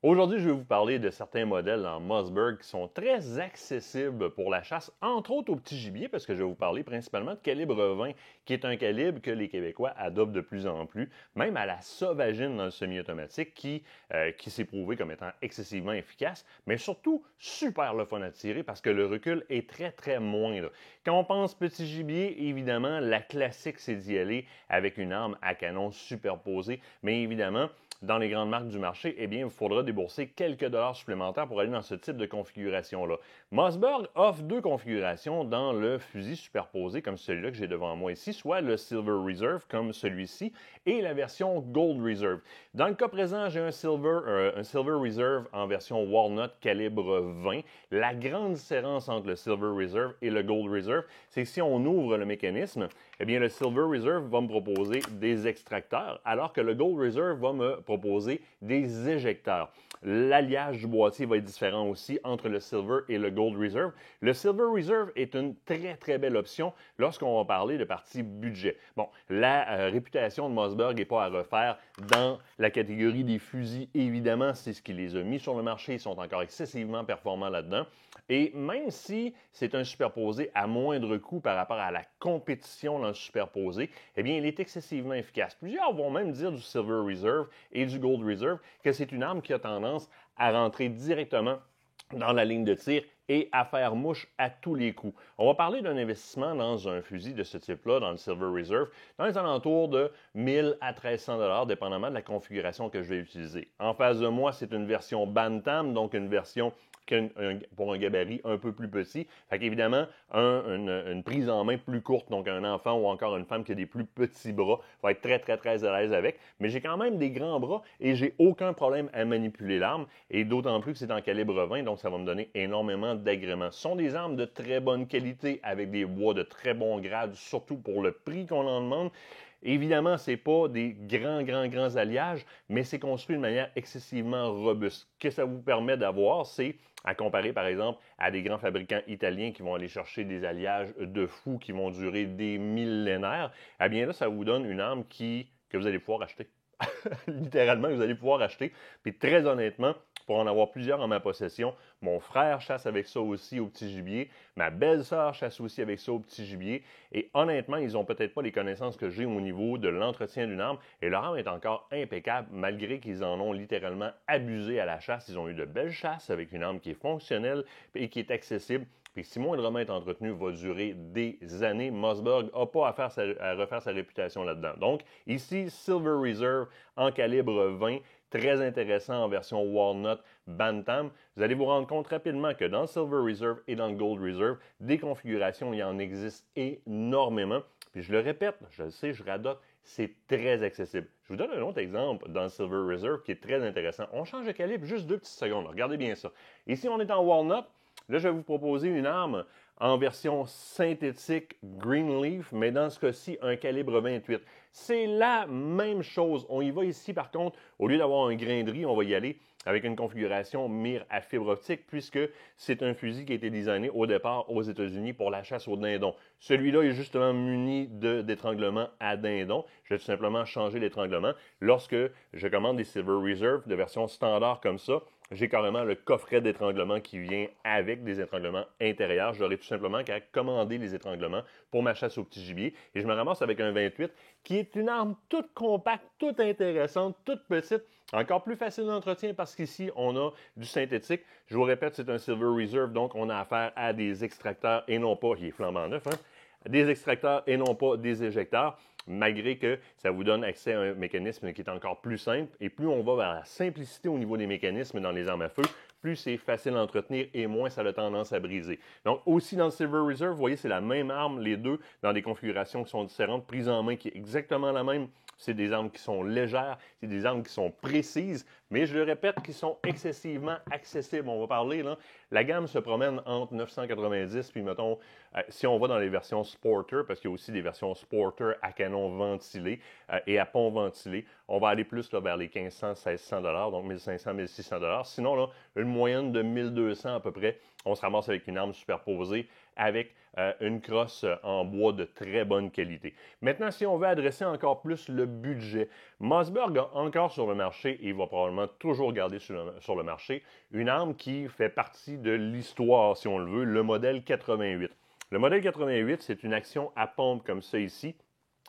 Aujourd'hui, je vais vous parler de certains modèles en Mossberg qui sont très accessibles pour la chasse, entre autres au petit gibier, parce que je vais vous parler principalement de calibre 20, qui est un calibre que les Québécois adoptent de plus en plus, même à la sauvagine dans le semi-automatique, qui s'est prouvé comme étant excessivement efficace, mais surtout super le fun à tirer parce que le recul est très moindre. Quand on pense petit gibier, évidemment, la classique, c'est d'y aller avec une arme à canon superposée, mais évidemment, dans les grandes marques du marché, eh bien, il faudra débourser quelques dollars supplémentaires pour aller dans ce type de configuration-là. Mossberg offre deux configurations dans le fusil superposé, comme celui-là que j'ai devant moi ici, soit le Silver Reserve, comme celui-ci, et la version Gold Reserve. Dans le cas présent, j'ai un Silver Reserve en version Walnut calibre 20. La grande différence entre le Silver Reserve et le Gold Reserve, c'est que si on ouvre le mécanisme, eh bien, le Silver Reserve va me proposer des extracteurs, alors que le Gold Reserve va me proposer des éjecteurs. L'alliage du boîtier va être différent aussi entre le Silver et le Gold Reserve. Le Silver Reserve est une très belle option lorsqu'on va parler de partie budget. Bon, la réputation de Mossberg n'est pas à refaire dans la catégorie des fusils. Évidemment, c'est ce qui les a mis sur le marché. Ils sont encore excessivement performants là-dedans. Et même si c'est un superposé à moindre coût par rapport à la compétition dans le superposé, eh bien, il est excessivement efficace. Plusieurs vont même dire du Silver Reserve et du Gold Reserve que c'est une arme qui a tendance à rentrer directement dans la ligne de tir et à faire mouche à tous les coups. On va parler d'un investissement dans un fusil de ce type-là, dans le Silver Reserve, dans les alentours de 1000 à 1300 $, dépendamment de la configuration que je vais utiliser. En face de moi, c'est une version Bantam, donc une version pour un gabarit un peu plus petit. Fait qu'évidemment, une prise en main plus courte, donc un enfant ou encore une femme qui a des plus petits bras va être très à l'aise avec. Mais j'ai quand même des grands bras et j'ai aucun problème à manipuler l'arme. Et d'autant plus que c'est en calibre 20, donc ça va me donner énormément d'agréments. Ce sont des armes de très bonne qualité avec des bois de très bon grade, surtout pour le prix qu'on en demande. Évidemment, ce n'est pas des grands alliages, mais c'est construit de manière excessivement robuste. Ce que ça vous permet d'avoir, c'est à comparer par exemple à des grands fabricants italiens qui vont aller chercher des alliages de fous qui vont durer des millénaires, eh bien là, ça vous donne une arme que vous allez pouvoir acheter. Littéralement, vous allez pouvoir acheter. Puis très honnêtement, pour en avoir plusieurs en ma possession, mon frère chasse avec ça aussi au petit gibier, ma belle-sœur chasse aussi avec ça au petit gibier, et honnêtement, ils n'ont peut-être pas les connaissances que j'ai au niveau de l'entretien d'une arme, et leur arme est encore impeccable, malgré qu'ils en ont littéralement abusé à la chasse. Ils ont eu de belles chasses avec une arme qui est fonctionnelle et qui est accessible. Puis si moindrement est entretenu, va durer des années. Mossberg n'a pas à refaire sa réputation là-dedans. Donc, ici, Silver Reserve en calibre 20, très intéressant en version Walnut Bantam. Vous allez vous rendre compte rapidement que dans le Silver Reserve et dans le Gold Reserve, des configurations, il y en existe énormément. Puis je le répète, je le sais, je radote, c'est très accessible. Je vous donne un autre exemple dans le Silver Reserve qui est très intéressant. On change de calibre juste 2 petites secondes. Regardez bien ça. Ici, on est en Walnut. Là, je vais vous proposer une arme en version synthétique Greenleaf, mais dans ce cas-ci, un calibre 28. C'est la même chose. On y va ici, par contre, au lieu d'avoir un grain de riz, on va y aller avec une configuration mire à fibre optique, puisque c'est un fusil qui a été designé au départ aux États-Unis pour la chasse au dindon. Celui-là est justement muni d'étranglement à dindon. Je vais tout simplement changer l'étranglement. Lorsque je commande des Silver Reserve de version standard comme ça, j'ai carrément le coffret d'étranglement qui vient avec des étranglements intérieurs. J'aurai tout simplement qu'à commander les étranglements pour ma chasse au petit gibier. Et je me ramasse avec un 28 qui est une arme toute compacte, toute intéressante, toute petite, encore plus facile d'entretien parce qu'ici, on a du synthétique. Je vous répète, c'est un Silver Reserve, donc on a affaire à des extracteurs et non pas, il est flambant neuf, des extracteurs et non pas des éjecteurs, malgré que ça vous donne accès à un mécanisme qui est encore plus simple. Et plus on va vers la simplicité au niveau des mécanismes dans les armes à feu, plus c'est facile à entretenir et moins ça a tendance à briser. Donc aussi dans le Silver Reserve, vous voyez, c'est la même arme, les deux, dans des configurations qui sont différentes, prise en main qui est exactement la même. C'est des armes qui sont légères, c'est des armes qui sont précises, mais je le répète, qui sont excessivement accessibles. On va parler, là, la gamme se promène entre 990, puis mettons, si on va dans les versions Sporter, parce qu'il y a aussi des versions Sporter à canon canon ventilé et à pont ventilé. On va aller plus là, vers les 1500, 1600 donc 1500, 1600 Sinon, là, une moyenne de 1200 à peu près. On se ramasse avec une arme superposée avec une crosse en bois de très bonne qualité. Maintenant, si on veut adresser encore plus le budget, Mossberg a encore sur le marché, et il va probablement toujours garder sur le marché, une arme qui fait partie de l'histoire, si on le veut, le modèle 88. Le modèle 88, c'est une action à pompe comme ça ici,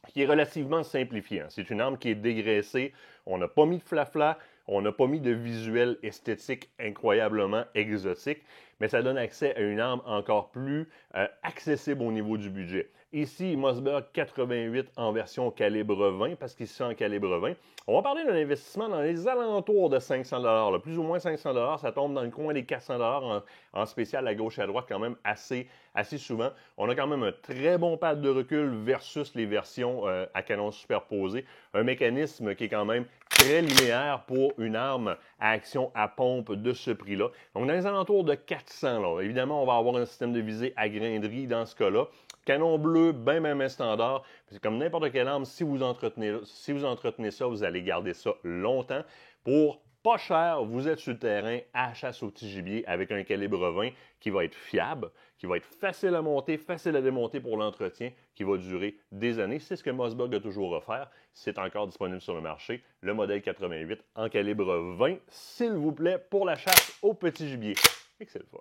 qui est relativement simplifiée. C'est une arme qui est dégraissée. On n'a pas mis de flafla, on n'a pas mis de visuel esthétique incroyablement exotique, mais ça donne accès à une arme encore plus accessible au niveau du budget. Ici, Mossberg 88 en version calibre 20, parce qu'il est en calibre 20. On va parler d'un investissement dans les alentours de 500 là, plus ou moins 500 ça tombe dans le coin des 400 en spécial à gauche et à droite quand même assez souvent. On a quand même un très bon pad de recul versus les versions à canon superposé. Un mécanisme qui est quand même très linéaire pour une arme à action à pompe de ce prix-là. Donc, dans les alentours de 400, là, évidemment, on va avoir un système de visée à grainderie dans ce cas-là. Canon bleu, bien standard. C'est comme n'importe quelle arme, si vous entretenez ça, vous allez garder ça longtemps. Pour pas cher, vous êtes sur le terrain à chasse au petit gibier avec un calibre 20 qui va être fiable, qui va être facile à monter, facile à démonter pour l'entretien, qui va durer des années. C'est ce que Mossberg a toujours offert. C'est encore disponible sur le marché. Le modèle 88 en calibre 20, s'il vous plaît, pour la chasse au petit gibier. Et que c'est le fun.